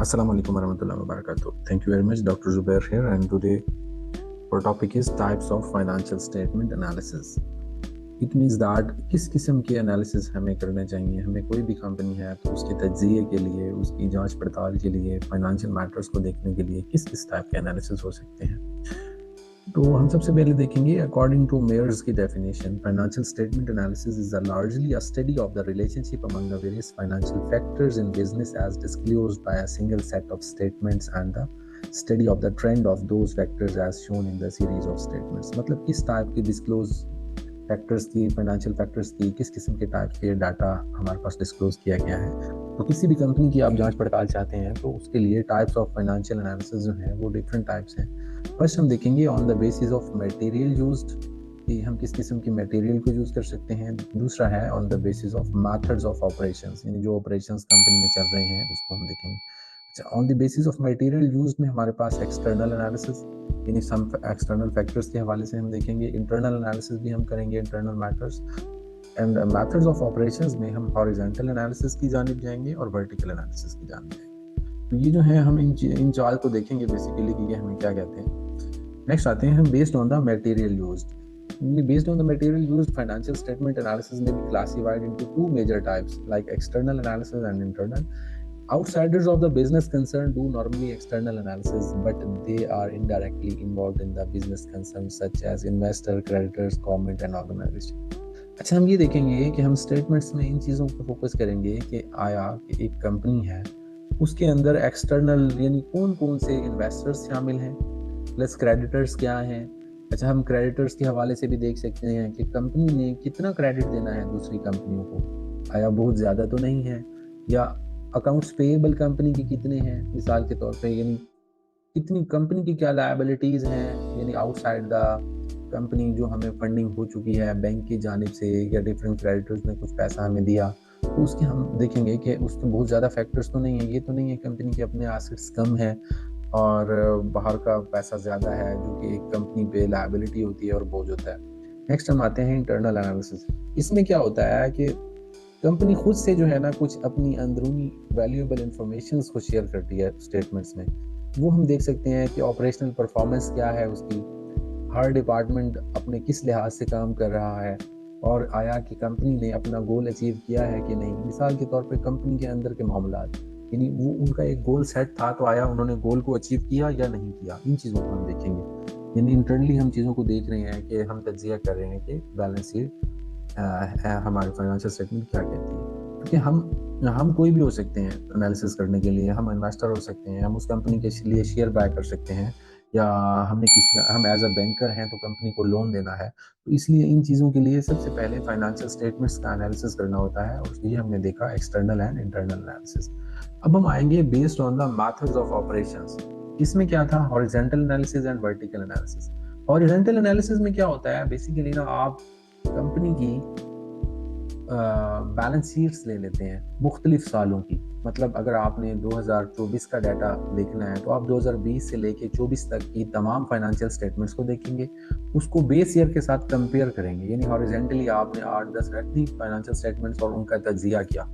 Assalamu alaikum warahmatullahi wabarakatuh. Thank you very much, Dr. Zubair here, and today our topic is types of financial statement analysis. It means that किस किस्म के analysis हमें करने चाहिए. हमें कोई भी कंपनी है तो उसके तज्ज़िये के लिए, उसकी जांच पड़ताल के लिए, फाइनेंशियल मैटर्स को देखने के लिए किस किस टाइप के एनालिसिस हो सकते हैं. तो हम सबसे पहले देखेंगे अकॉर्डिंग टू मेयर्स की definition, financial statement analysis is largely a study of the relationship among the various financial factors in business as disclosed by a single set of statements and the study of the trend of those factors as shown in the series of statements. मतलब किस type की disclose factors की, financial factors की, किस किस्म के type के data हमारे पास डिस्क्लोज किया गया है. तो किसी भी कंपनी की आप जांच पड़ताल चाहते हैं तो उसके लिए टाइप्स ऑफ फाइनेंशियल एनालिसिस जो है वो डिफरेंट टाइप्स हैं. फर्स्ट हम देखेंगे on the basis of material used, कि हम किस किस्म की मटेरियल को यूज़ कर सकते हैं. दूसरा है on the basis of methods of operations, यानी जो ऑपरेशंस कंपनी में चल रहे हैं उसको हम देखेंगे. अच्छा, on the basis of material used में हमारे पास एक्सटर्नल एनालिसिस, यानी सम एक्सटर्नल फैक्टर्स के हवाले से हम देखेंगे. इंटरनल एनालिसिस भी हम करेंगे, internal matters. And methods of operations में हम हॉरिजॉन्टल एनालिसिस की जानिब जाएंगे और वर्टिकल एनालिसिस की जानिब जाएंगे. तो ये जो है हम इन चार को देखेंगे बेसिकली कि ये हमें क्या कहते हैं. नेक्स्ट आते हैं हम based on the material used. Based on the material used, financial statement analysis may be classified into two major types, like external analysis and internal. Outsiders of the business concern do normally external analysis, but they are indirectly involved in the business concerns such as investor, creditors, government and organization. अच्छा, हम ये देखेंगे कि हम statements में इन चीज़ों पर focus करेंगे कि आया कि एक कंपनी है उसके अंदर एक्सटर्नल यानी कौन कौन से इन्वेस्टर्स शामिल हैं, प्लस क्रेडिटर्स क्या हैं. अच्छा, हम क्रेडिटर्स के हवाले से भी देख सकते हैं कि कंपनी ने कितना क्रेडिट देना है दूसरी कंपनियों को, आया बहुत ज़्यादा तो नहीं है, या अकाउंट्स पेएबल कंपनी के कितने हैं मिसाल के तौर पे, यानी कितनी कंपनी की क्या लायबिलिटीज़ हैं, यानी आउटसाइड द कंपनी जो हमें फंडिंग हो चुकी है बैंक की जानिब से या डिफरेंट क्रेडिटर्स ने कुछ पैसा हमें दिया, तो उसके हम देखेंगे कि उसके बहुत ज़्यादा फैक्टर्स तो नहीं है. ये तो नहीं है कंपनी के अपने एसेट्स कम है और बाहर का पैसा ज़्यादा है, जो कि एक कंपनी पे लायबिलिटी होती है और बोझ होता है. नेक्स्ट हम आते हैं इंटरनल एनालिसिस. इसमें क्या होता है कि कंपनी खुद से जो है ना कुछ अपनी अंदरूनी वैल्यूएबल इंफॉर्मेशंस को शेयर करती है स्टेटमेंट्स में. वो हम देख सकते हैं कि ऑपरेशनल परफॉर्मेंस क्या है उसकी, हर डिपार्टमेंट अपने किस लिहाज से काम कर रहा है, और आया कि कंपनी ने अपना गोल अचीव किया है कि नहीं. मिसाल के तौर पे कंपनी के अंदर के मामलात, यानी वो उनका एक गोल सेट था तो आया उन्होंने गोल को अचीव किया या नहीं किया. इन चीज़ों को हम देखेंगे, यानी इंटरनली हम चीज़ों को देख रहे हैं कि हम तज्जिया कर रहे हैं कि बैलेंस शीट हमारे फाइनेंशियल स्टेटमेंट क्या कहती है. क्योंकि हम कोई भी हो सकते हैं एनालिसिस करने के लिए. हम इन्वेस्टर हो सकते हैं, हम उस कंपनी के लिए शेयर बाय कर सकते हैं, या हम एज अ बैंकर हैं तो कंपनी को लोन देना है. तो इसलिए इन चीज़ों के लिए सबसे पहले फाइनेंशियल स्टेटमेंट्स का एनालिसिस करना होता है, और ये हमने देखा एक्सटर्नल एंड इंटरनल एनालिसिस. अब हम आएंगे based on the methods of operations. इसमें क्या था, horizontal analysis and vertical analysis. Horizontal analysis में क्या होता है, बेसिकली ना आप कंपनी की बैलेंस शीट्स ले लेते हैं मुख्तलिफ सालों की. मतलब अगर आपने 2024 का डाटा देखना है तो आप 2020 से लेके 24 तक की तमाम फाइनेंशियल स्टेटमेंट्स को देखेंगे, उसको बेस ईयर के साथ कंपेयर करेंगे. यानी हॉरिजॉन्टली आपने 8-10 रख दी फाइनेंशियल स्टेटमेंट्स और उनका तज्जिया किया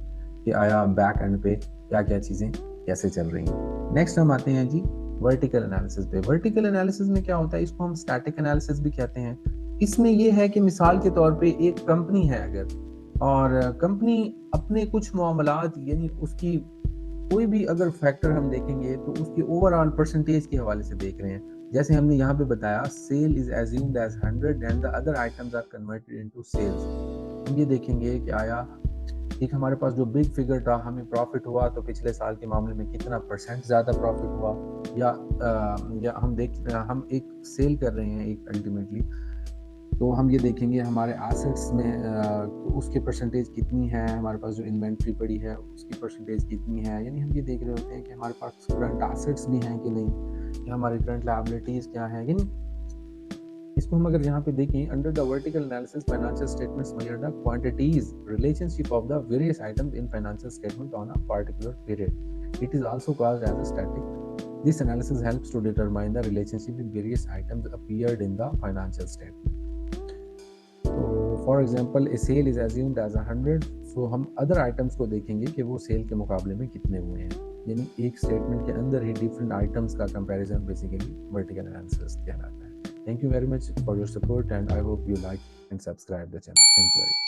कि आया बैक एंड पे क्या क्या चीज़ें कैसे चल रही हैं. नेक्स्ट हम आते हैं जी वर्टिकल एनालिसिस पे. वर्टिकल एनालिसिस में क्या होता है, इसको हम स्टैटिक एनालिसिस भी कहते हैं. इसमें यह है कि मिसाल के तौर पे एक कंपनी है अगर, और कंपनी अपने कुछ मामलात यानी उसकी कोई भी अगर फैक्टर हम देखेंगे तो उसकी ओवरऑल परसेंटेज के हवाले से देख रहे हैं. जैसे हमने यहाँ पे बताया sale is assumed as 100 and the other items are converted into sales. हम ये देखेंगे कि आया एक हमारे पास जो बिग फिगर था, हमें प्रॉफिट हुआ तो पिछले साल के मामले में कितना परसेंट ज़्यादा प्रॉफिट हुआ, या हम एक सेल कर रहे हैं एक अल्टीमेटली, तो हम ये देखेंगे हमारे एसेट्स में तो उसकी परसेंटेज कितनी है, हमारे पास जो इन्वेंट्री पड़ी है उसकी परसेंटेज कितनी है. यानी हम ये देख रहे होते हैं कि हमारे पास करंट एसेट्स भी हैं कि नहीं, या हमारी करंट लायबिलिटीज़ क्या है. यानी इसको हम अगर यहाँ पे देखें, under the vertical analysis financial statements measure the quantities relationship of the various items in financial statement on a particular period. It is also called as a static. This analysis helps to determine the relationship with various items appeared in the financial statement. So for example a sale is assumed as 100, سو ہم other items کو دیکھیں گے کہ وہ cell کے مقابلے میں کتنے ہوئے ہیں. یعنی ایک اسٹیٹمنٹ کے اندر ہی ڈفرینٹ آئٹمس کا کمپیریزن بیسیکلی ورٹیکل انالیسس کہلاتا ہے. Thank you very much for your support and I hope you like and subscribe the channel. Thank you very much.